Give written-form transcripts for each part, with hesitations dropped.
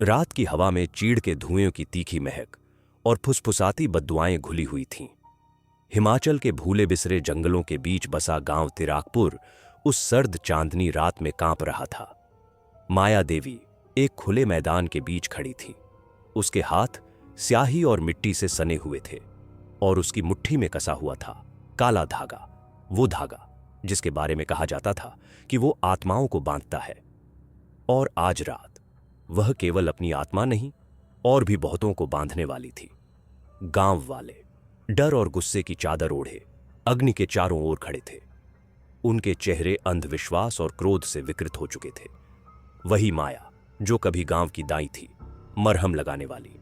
रात की हवा में चीड़ के धुएं की तीखी महक और फुसफुसाती बद्दुआएं घुली हुई थीं। हिमाचल के भूले बिसरे जंगलों के बीच बसा गांव तिराकपुर उस सर्द चांदनी रात में कांप रहा था। माया देवी एक खुले मैदान के बीच खड़ी थी। उसके हाथ स्याही और मिट्टी से सने हुए थे और उसकी मुट्ठी में कसा हुआ था काला धागा, वो धागा जिसके बारे में कहा जाता था कि वो आत्माओं को बांधता है। और आज रात वह केवल अपनी आत्मा नहीं और भी बहुतों को बांधने वाली थी। गांव वाले डर और गुस्से की चादर ओढ़े अग्नि के चारों ओर खड़े थे। उनके चेहरे अंधविश्वास और क्रोध से विकृत हो चुके थे। वही माया जो कभी गांव की दाई थी, मरहम लगाने वाली,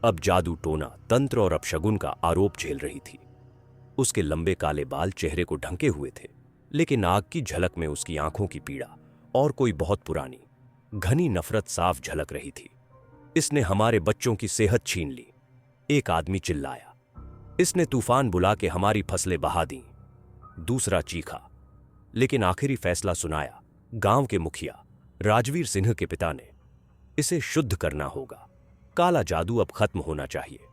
अब जादू टोना, तंत्र और अपशगुन का आरोप झेल रही थी। उसके लंबे काले बाल चेहरे को ढंके हुए थे, लेकिन आग की झलक में उसकी आंखों की पीड़ा और कोई बहुत पुरानी घनी नफरत साफ झलक रही थी। इसने हमारे बच्चों की सेहत छीन ली, एक आदमी चिल्लाया। इसने तूफान बुला के हमारी फसलें बहा दी, दूसरा चीखा। लेकिन आखिरी फैसला सुनाया गांव के मुखिया राजवीर सिंह के पिता ने। इसे शुद्ध करना होगा, काला जादू अब खत्म होना चाहिए।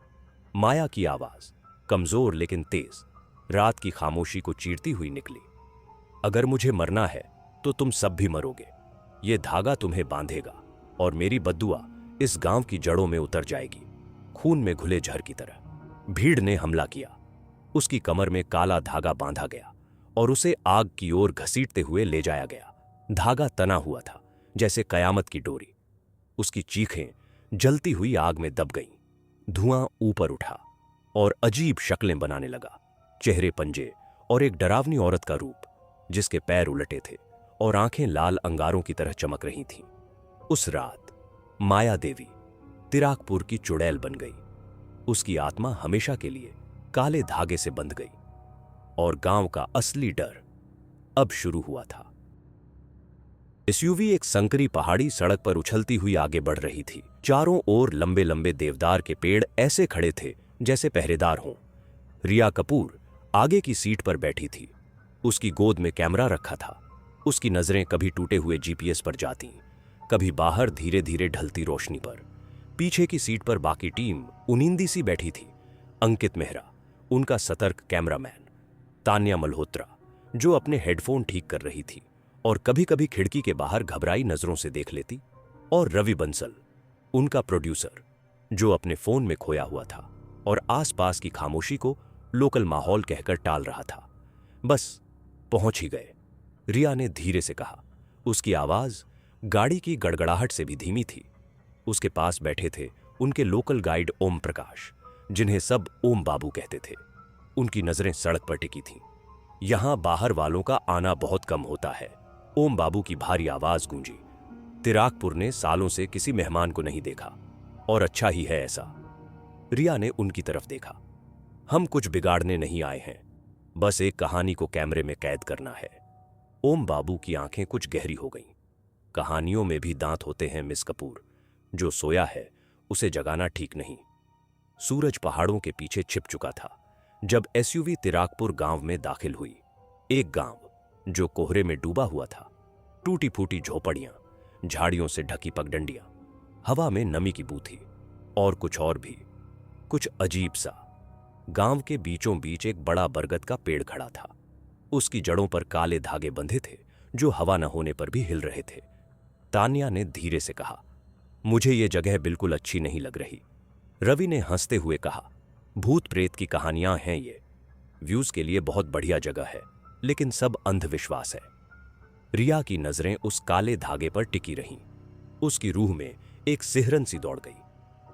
माया की आवाज कमजोर लेकिन तेज रात की खामोशी को चीरती हुई निकली। अगर मुझे मरना है तो तुम सब भी मरोगे। ये धागा तुम्हें बांधेगा और मेरी बद्दुआ इस गांव की जड़ों में उतर जाएगी, खून में घुले झर की तरह। भीड़ ने हमला किया। उसकी कमर में काला धागा बांधा गया और उसे आग की ओर घसीटते हुए ले जाया गया। धागा तना हुआ था जैसे कयामत की डोरी। उसकी चीखें जलती हुई आग में दब गईं। धुआं ऊपर उठा और अजीब शक्लें बनाने लगा, चेहरे पंजे और एक डरावनी औरत का रूप जिसके पैर उलटे थे और आंखें लाल अंगारों की तरह चमक रही थीं। उस रात माया देवी तिराकपुर की चुड़ैल बन गई। उसकी आत्मा हमेशा के लिए काले धागे से बंध गई और गांव का असली डर अब शुरू हुआ था। एसयूवी एक संकरी पहाड़ी सड़क पर उछलती हुई आगे बढ़ रही थी। चारों ओर लंबे लंबे देवदार के पेड़ ऐसे खड़े थे जैसे पहरेदार हों। रिया कपूर आगे की सीट पर बैठी थी। उसकी गोद में कैमरा रखा था। उसकी नजरें कभी टूटे हुए जीपीएस पर जाती, कभी बाहर धीरे धीरे ढलती रोशनी पर। पीछे की सीट पर बाकी टीम उनींदी सी बैठी थी। अंकित मेहरा, उनका सतर्क कैमरामैन, तान्या मल्होत्रा जो अपने हेडफोन ठीक कर रही थी और कभी कभी खिड़की के बाहर घबराई नजरों से देख लेती, और रवि बंसल, उनका प्रोड्यूसर जो अपने फोन में खोया हुआ था और आसपास की खामोशी को लोकल माहौल कहकर टाल रहा था। बस पहुंच ही गए, रिया ने धीरे से कहा। उसकी आवाज गाड़ी की गड़गड़ाहट से भी धीमी थी। उसके पास बैठे थे उनके लोकल गाइड ओम प्रकाश, जिन्हें सब ओम बाबू कहते थे। उनकी नजरें सड़क पर टिकी थीं। यहां बाहर वालों का आना बहुत कम होता है, ओम बाबू की भारी आवाज गूंजी। तिराकपुर ने सालों से किसी मेहमान को नहीं देखा और अच्छा ही है ऐसा। रिया ने उनकी तरफ देखा। हम कुछ बिगाड़ने नहीं आए हैं, बस एक कहानी को कैमरे में कैद करना है। ओम बाबू की आंखें कुछ गहरी हो गईं। कहानियों में भी दांत होते हैं मिस कपूर। जो सोया है उसे जगाना ठीक नहीं। सूरज पहाड़ों के पीछे छिप चुका था जब एसयूवी तिराकपुर गांव में दाखिल हुई। एक गांव जो कोहरे में डूबा हुआ था। टूटी फूटी झोपड़ियां, झाड़ियों से ढकी पगडंडियां, हवा में नमी की बू थी और भी कुछ अजीब सा। गांव के बीचों बीच एक बड़ा बरगद का पेड़ खड़ा था। उसकी जड़ों पर काले धागे बंधे थे जो हवा न होने पर भी हिल रहे थे। तान्या ने धीरे से कहा, मुझे ये जगह बिल्कुल अच्छी नहीं लग रही। रवि ने हंसते हुए कहा, भूत प्रेत की कहानियां हैं ये। व्यूज के लिए बहुत बढ़िया जगह है, लेकिन सब अंधविश्वास है। रिया की नजरें उस काले धागे पर टिकी रहीं। उसकी रूह में एक सिहरन सी दौड़ गई।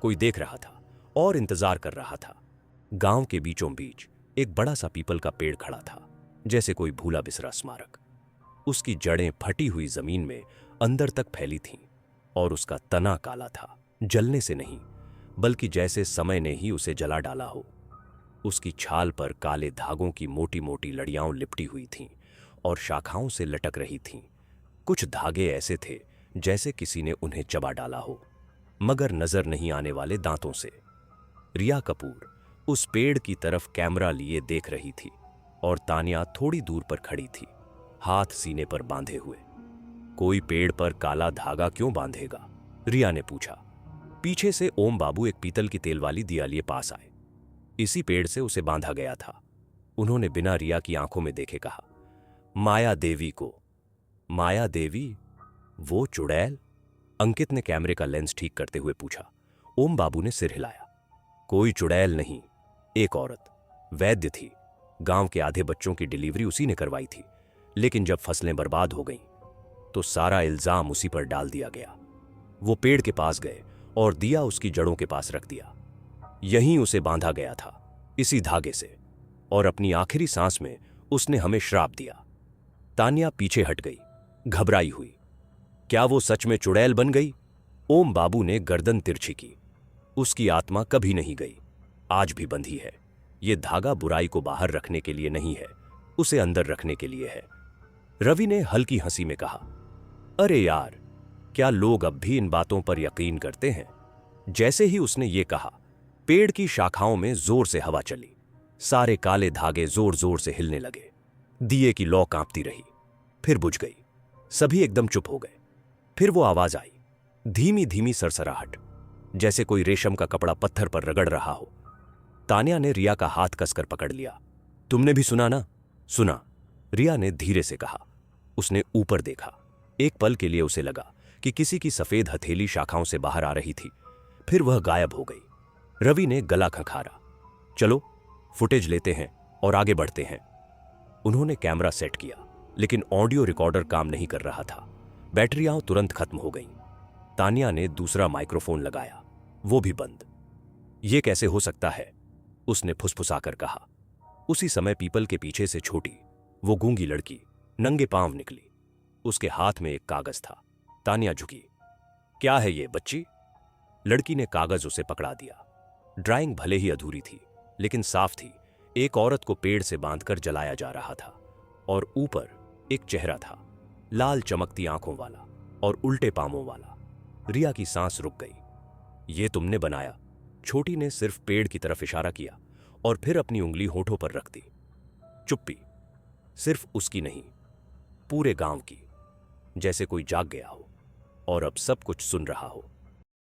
कोई देख रहा था और इंतजार कर रहा था। गांव के बीचों बीच एक बड़ा सा पीपल का पेड़ खड़ा था, जैसे कोई भूला बिसरा स्मारक। उसकी जड़ें फटी हुई जमीन में अंदर तक फैली थीं और उसका तना काला था, जलने से नहीं बल्कि जैसे समय ने ही उसे जला डाला हो। उसकी छाल पर काले धागों की मोटी मोटी लड़ियां लिपटी हुई थीं और शाखाओं से लटक रही थीं। कुछ धागे ऐसे थे जैसे किसी ने उन्हें चबा डाला हो, मगर नजर नहीं आने वाले दांतों से। रिया कपूर उस पेड़ की तरफ कैमरा लिए देख रही थी और तान्या थोड़ी दूर पर खड़ी थी, हाथ सीने पर बांधे हुए। कोई पेड़ पर काला धागा क्यों बांधेगा? रिया ने पूछा। पीछे से ओम बाबू एक पीतल की तेल वाली दिया लिए पास आए। इसी पेड़ से उसे बांधा गया था। उन्होंने बिना रिया की आंखों में देखे कहा, माया देवी को। माया देवी? वो चुड़ैल? अंकित ने कैमरे का लेंस ठीक करते हुए पूछा। ओम बाबू ने सिर हिलाया। कोई चुड़ैल नहीं, एक औरत, वैद्य थी। गांव के आधे बच्चों की डिलीवरी उसी ने करवाई थी, लेकिन जब फसलें बर्बाद हो गईं, तो सारा इल्जाम उसी पर डाल दिया गया। वो पेड़ के पास गए और दिया उसकी जड़ों के पास रख दिया। यहीं उसे बांधा गया था, इसी धागे से, और अपनी आखिरी सांस में उसने हमें श्राप दिया। तान्या पीछे हट गई, घबराई हुई। क्या वो सच में चुड़ैल बन गई? ओम बाबू ने गर्दन तिरछी की। उसकी आत्मा कभी नहीं गई, आज भी बंधी है। ये धागा बुराई को बाहर रखने के लिए नहीं है, उसे अंदर रखने के लिए है। रवि ने हल्की हंसी में कहा, अरे यार, क्या लोग अब भी इन बातों पर यकीन करते हैं? जैसे ही उसने ये कहा, पेड़ की शाखाओं में जोर से हवा चली। सारे काले धागे जोर जोर से हिलने लगे। दिए की लौ कांपती रही, फिर बुझ गई। सभी एकदम चुप हो गए। फिर वो आवाज आई, धीमी धीमी सरसराहट, जैसे कोई रेशम का कपड़ा पत्थर पर रगड़ रहा हो। तान्या ने रिया का हाथ कसकर पकड़ लिया। तुमने भी सुना ना? सुना, रिया ने धीरे से कहा। उसने ऊपर देखा। एक पल के लिए उसे लगा कि किसी की सफेद हथेली शाखाओं से बाहर आ रही थी, फिर वह गायब हो गई। रवि ने गला खंखारा। चलो फुटेज लेते हैं और आगे बढ़ते हैं। उन्होंने कैमरा सेट किया, लेकिन ऑडियो रिकॉर्डर काम नहीं कर रहा था। बैटरियां तुरंत खत्म हो गईं। तान्या ने दूसरा माइक्रोफोन लगाया, वो भी बंद। ये कैसे हो सकता है? उसने फुसफुसाकर कहा। उसी समय पीपल के पीछे से छोटी, वो गूंगी लड़की नंगे पांव निकली। उसके हाथ में एक कागज था। तान्या झुकी। क्या है ये बच्ची? लड़की ने कागज उसे पकड़ा दिया। ड्राइंग भले ही अधूरी थी, लेकिन साफ थी। एक औरत को पेड़ से बांधकर जलाया जा रहा था, और ऊपर एक चेहरा था, लाल चमकती आंखों वाला और उल्टे पांवों वाला। रिया की सांस रुक गई। ये तुमने बनाया? छोटी ने सिर्फ पेड़ की तरफ इशारा किया और फिर अपनी उंगली होठों पर रख दी। चुप्पी, सिर्फ उसकी नहीं, पूरे गांव की, जैसे कोई जाग गया हो और अब सब कुछ सुन रहा हो।